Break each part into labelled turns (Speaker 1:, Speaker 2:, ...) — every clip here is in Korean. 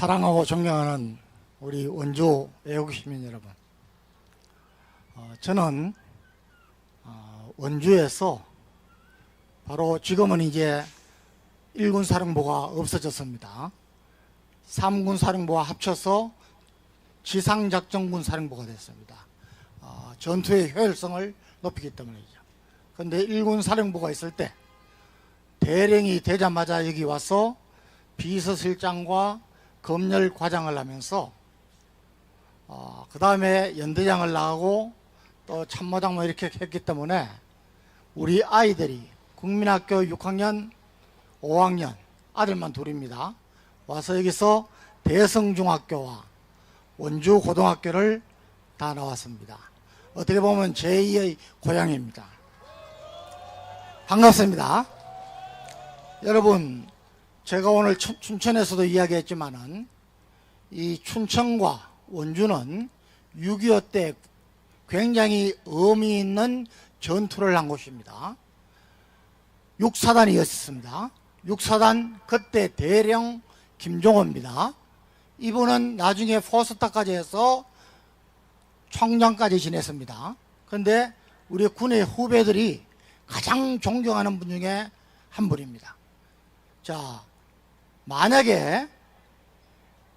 Speaker 1: 사랑하고 존경하는 우리 원주 애국시민 여러분, 저는 원주에서 바로 지금은 이제 1군 사령부가 없어졌습니다. 3군 사령부와 합쳐서 지상작전군 사령부가 됐습니다. 전투의 효율성을 높이기 때문이죠. 그런데 1군 사령부가 있을 때 대령이 되자마자 여기 와서 비서실장과 검열 과장을 하면서 그 다음에 연대장을 나가고 또 참모장 뭐 이렇게 했기 때문에 우리 아이들이 국민학교 6학년 5학년 아들만 둘입니다. 와서 여기서 대성중학교와 원주고등학교를 다 나왔습니다. 어떻게 보면 제2의 고향입니다. 반갑습니다. 여러분, 제가 오늘 춘천에서도 이야기했지만은 이 춘천과 원주는 6.25 때 굉장히 의미 있는 전투를 한 곳입니다. 6사단이었습니다. 6사단 그때 대령 김종호입니다. 이분은 나중에 포스터까지 해서 총장까지 지냈습니다. 그런데 우리 군의 후배들이 가장 존경하는 분 중에 한 분입니다. 자, 만약에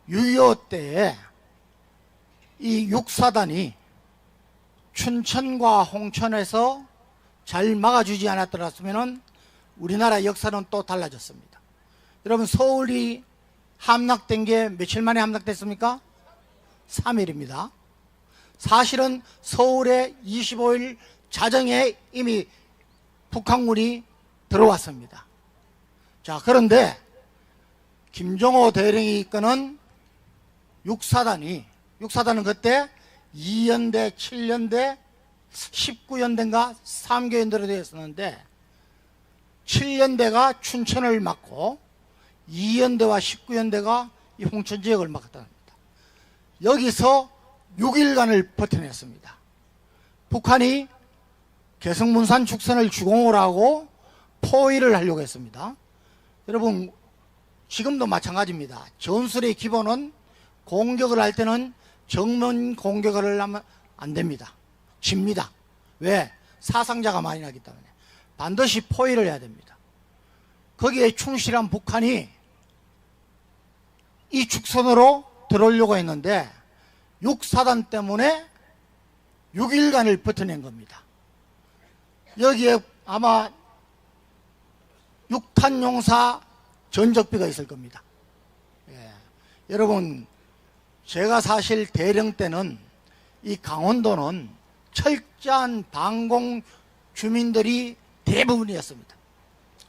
Speaker 1: 6.25 때에 이 6사단이 춘천과 홍천에서 잘 막아주지 않았더라면 우리나라 역사는 또 달라졌습니다. 여러분, 서울이 함락된 게 며칠 만에 함락됐습니까? 3일입니다. 사실은 서울에 25일 자정에 이미 북한군이 들어왔습니다. 자, 그런데 김종호 대령이 이끄는 6사단은 그때 2연대, 7연대, 19연대인가 3교연대로 되어 있었는데 7연대가 춘천을 막고 2연대와 19연대가 이 홍천 지역을 막았다 합니다. 여기서 6일간을 버텨냈습니다. 북한이 개성문산 축선을 주공을 하고 포위를 하려고 했습니다. 여러분, 지금도 마찬가지입니다. 전술의 기본은 공격을 할 때는 정면 공격을 하면 안 됩니다. 집니다. 왜? 사상자가 많이 나기 때문에. 반드시 포위를 해야 됩니다. 거기에 충실한 북한이 이 축선으로 들어오려고 했는데 6사단 때문에 6일간을 버텨낸 겁니다. 여기에 아마 6탄용사 전적비가 있을 겁니다. 여러분, 제가 사실 대령 때는 이 강원도는 철저한 반공 주민들이 대부분이었습니다.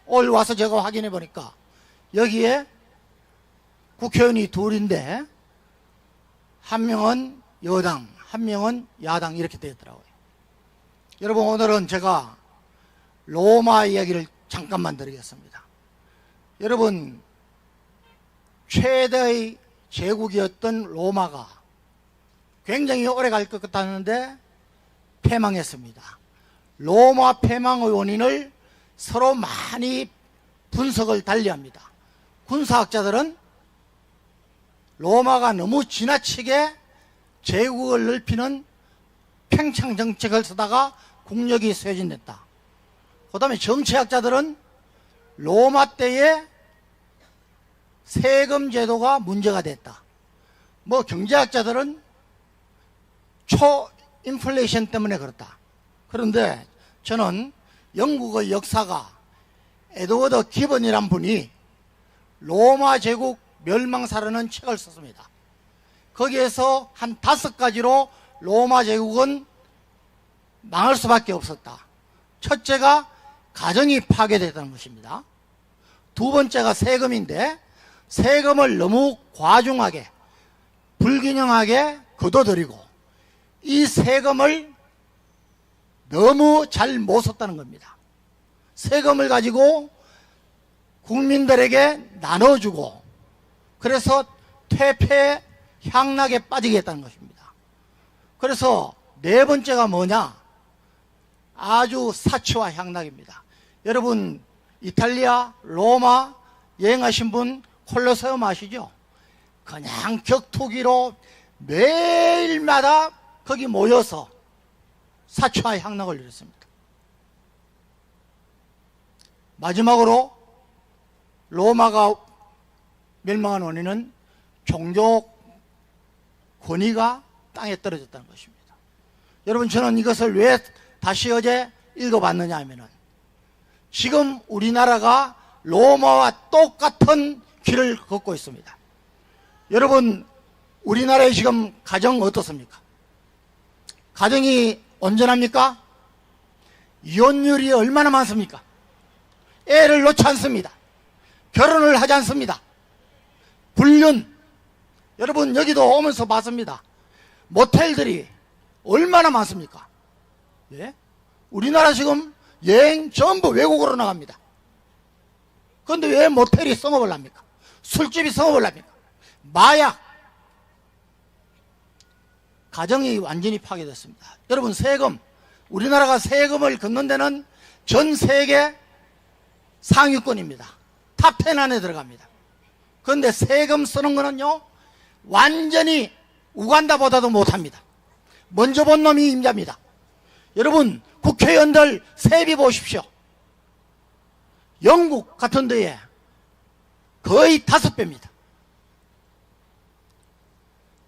Speaker 1: 오늘 와서 제가 확인해 보니까 여기에 국회의원이 둘인데 한 명은 여당, 한 명은 야당 이렇게 되었더라고요. 여러분, 오늘은 제가 로마 이야기를 잠깐만 드리겠습니다. 여러분, 최대의 제국이었던 로마가 굉장히 오래 갈 것 같았는데 패망했습니다. 로마 패망의 원인을 서로 많이 분석을 달리합니다. 군사학자들은 로마가 너무 지나치게 제국을 넓히는 팽창 정책을 쓰다가 국력이 쇠진됐다. 그 다음에 정치학자들은 로마 때에 세금 제도가 문제가 됐다. 뭐 경제학자들은 초인플레이션 때문에 그렇다. 그런데 저는 영국의 역사가 에드워드 기본이란 분이 로마 제국 멸망사라는 책을 썼습니다. 거기에서 한 5가지로 로마 제국은 망할 수밖에 없었다. 첫째가 가정이 파괴됐다는 것입니다. 두 번째가 세금인데 세금을 너무 과중하게 불균형하게 거둬들이고 이 세금을 너무 잘 못 썼다는 겁니다. 세금을 가지고 국민들에게 나눠주고 그래서 퇴폐 향락에 빠지게 했다는 것입니다. 그래서 네 번째가 뭐냐? 아주 사치와 향락입니다. 여러분, 이탈리아, 로마 여행하신 분 콜로세움 아시죠? 그냥 격투기로 매일마다 거기 모여서 사치와 향락을 이뤘습니다. 마지막으로 로마가 멸망한 원인은 종교 권위가 땅에 떨어졌다는 것입니다. 여러분, 저는 이것을 왜 다시 어제 읽어봤느냐 하면은 지금 우리나라가 로마와 똑같은 길을 걷고 있습니다. 여러분, 우리나라의 지금 가정 어떻습니까? 가정이 온전합니까? 이혼율이 얼마나 많습니까? 애를 놓지 않습니다. 결혼을 하지 않습니다. 불륜. 여러분, 여기도 오면서 봤습니다. 모텔들이 얼마나 많습니까? 예? 우리나라 지금 여행 전부 외국으로 나갑니다. 그런데 왜 모텔이 성업을 합니까? 술집이 성업을 합니까? 마약. 가정이 완전히 파괴됐습니다. 여러분, 세금. 우리나라가 세금을 걷는 데는 전 세계 상위권입니다. 탑10 안에 들어갑니다. 그런데 세금 쓰는 거는요, 완전히 우간다보다도 못합니다. 먼저 본 놈이 임자입니다. 여러분, 국회의원들 세비 보십시오. 영국 같은 데에 거의 5배입니다.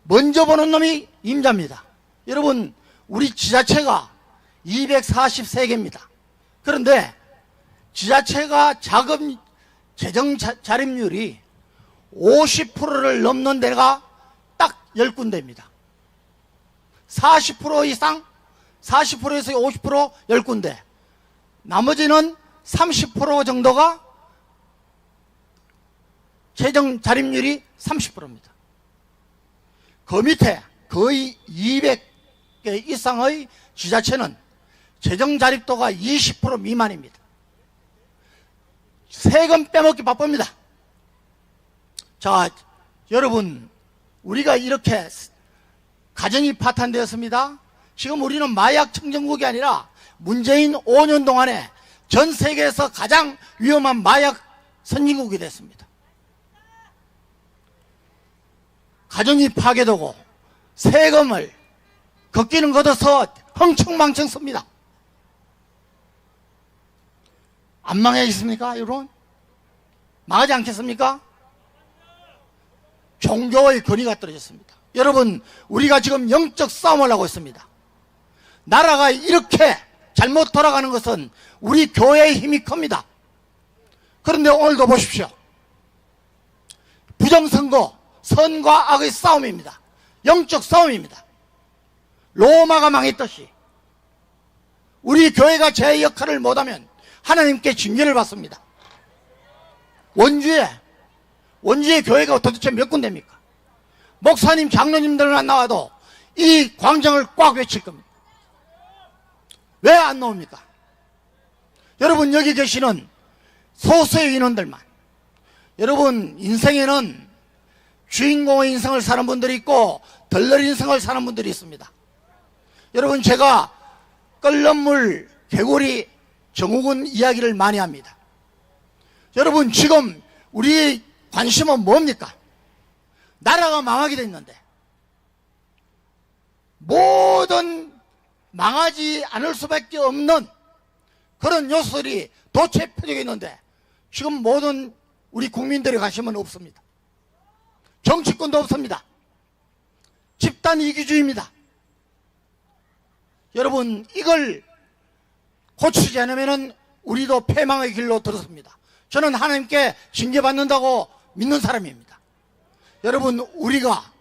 Speaker 1: 먼저 보는 놈이 임자입니다. 여러분, 우리 지자체가 243개입니다. 그런데 지자체가 자금 재정 자립률이 50%를 넘는 데가 딱 10군데입니다. 40% 이상, 40%에서 50% 10군데. 나머지는 30% 정도가 재정 자립률이 30%입니다. 그 밑에 거의 200개 이상의 지자체는 재정 자립도가 20% 미만입니다. 세금 빼먹기 바쁩니다. 자, 여러분, 우리가 이렇게 가정이 파탄되었습니다. 지금 우리는 마약 청정국이 아니라 문재인 5년 동안에 전 세계에서 가장 위험한 마약 선진국이 됐습니다. 가정이 파괴되고 세금을 걷기는 걷어서 흥청망청 씁니다. 안 망하겠습니까, 여러분? 망하지 않겠습니까? 종교의 권위가 떨어졌습니다. 여러분, 우리가 지금 영적 싸움을 하고 있습니다. 나라가 이렇게 잘못 돌아가는 것은 우리 교회의 힘이 큽니다. 그런데 오늘도 보십시오. 부정선거, 선과 악의 싸움입니다. 영적 싸움입니다. 로마가 망했듯이 우리 교회가 제 역할을 못하면 하나님께 징계를 받습니다. 원주에 교회가 도대체 몇 군데입니까? 목사님, 장로님들만 나와도 이 광장을 꽉 외칠 겁니다. 왜 안 나옵니까? 여러분, 여기 계시는 소수의 인원들만. 여러분, 인생에는 주인공의 인생을 사는 분들이 있고 덜덜 인생을 사는 분들이 있습니다. 여러분, 제가 끓는 물, 개구리, 정욱은 이야기를 많이 합니다. 여러분, 지금 우리의 관심은 뭡니까? 나라가 망하게 됐는데 모든 망하지 않을 수밖에 없는 그런 요소들이 도체 펴져 있는데 지금 모든 우리 국민들의 관심은 없습니다. 정치권도 없습니다. 집단 이기주의입니다. 여러분, 이걸 고치지 않으면 우리도 패망의 길로 들어섭니다. 저는 하나님께 징계받는다고 믿는 사람입니다. 여러분, 우리가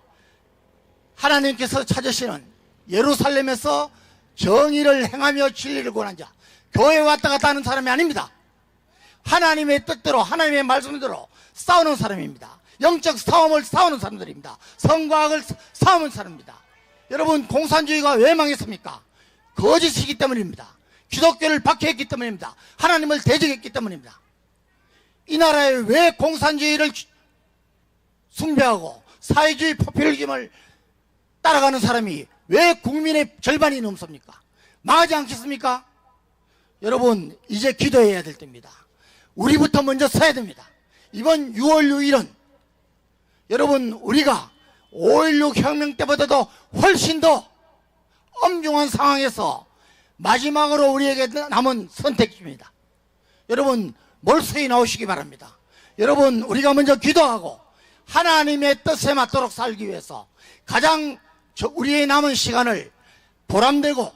Speaker 1: 하나님께서 찾으시는 예루살렘에서 정의를 행하며 진리를 권한 자, 교회에 왔다 갔다 하는 사람이 아닙니다. 하나님의 뜻대로, 하나님의 말씀대로 싸우는 사람입니다. 영적 싸움을 싸우는 사람들입니다. 성과 악을 싸우는 사람입니다. 여러분, 공산주의가 왜 망했습니까? 거짓이기 때문입니다. 기독교를 박해했기 때문입니다. 하나님을 대적했기 때문입니다. 이 나라에 왜 공산주의를 숭배하고 사회주의 포퓰리즘을 따라가는 사람이 왜 국민의 절반이 넘습니까? 망하지 않겠습니까? 여러분, 이제 기도해야 될 때입니다. 우리부터 먼저 서야 됩니다. 이번 6월 6일은 여러분, 우리가 5.16 혁명 때보다도 훨씬 더 엄중한 상황에서 마지막으로 우리에게 남은 선택지입니다. 여러분, 몰수히 나오시기 바랍니다. 여러분, 우리가 먼저 기도하고 하나님의 뜻에 맞도록 살기 위해서 가장 우리의 남은 시간을 보람되고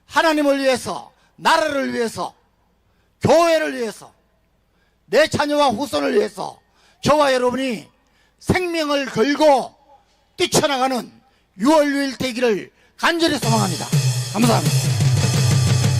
Speaker 1: 하나님을 위해서, 나라를 위해서, 교회를 위해서, 내 자녀와 후손을 위해서 저와 여러분이 생명을 걸고 뛰쳐나가는 6월 6일 되기를 간절히 소망합니다. 감사합니다.